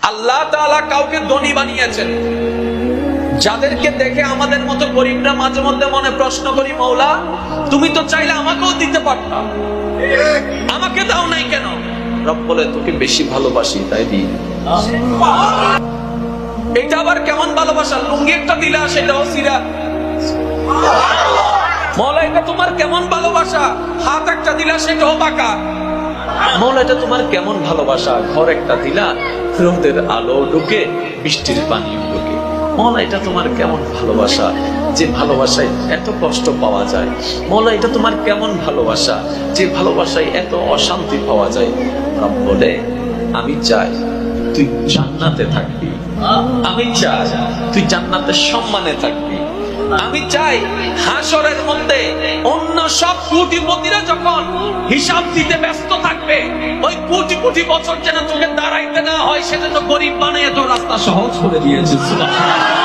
আল্লাহ তাআলা কাউকে ধনী বানিয়েছেন, যাদেরকে দেখে আমাদের মতো গরিবরা মাঝে মধ্যে মনে প্রশ্ন করি, মওলা তুমি তো চাইলে আমাকেও দিতে পারতা, আমাকে দাও নাই কেন? রব বলে তোকে বেশি ভালোবাসি তাই দিই। এটা আবার কেমন ভালোবাসা? লুঙ্গি একটা দিলা সেটাও সিরা। মওলা এটা তোমার কেমন ভালোবাসা? হাত একটা দিলা সেটাও বাঁকা। মওলা এটা তোমার কেমন ভালোবাসা? ঘর একটা দিলা, রোদের আলো ঢুকে বৃষ্টির পানি ঢুকে। মওলা এটা তোমার কেমন ভালোবাসা, যে ভালোবাসায় এত কষ্ট পাওয়া যায়। মওলা এটা তোমার কেমন ভালোবাসা, যে ভালোবাসায় এত অশান্তি পাওয়া যায়। রব বলে আমি চাই তুই জান্নাতে থাকবি, আমি চাই তুই জান্নাতের সম্মানে থাকবি, আমি চাই হাসরের মধ্যে অন্য সব কোটিপতিরা যখন হিসাব দিতে ব্যস্ত থাকবে, ওই কোটি কোটি বছর যেন তোকে দাঁড়াইতে না হয়, সেজন্য গরিব বানিয়ে তোর রাস্তা সহজ করে দিয়েছে। সুবহানাল্লাহ।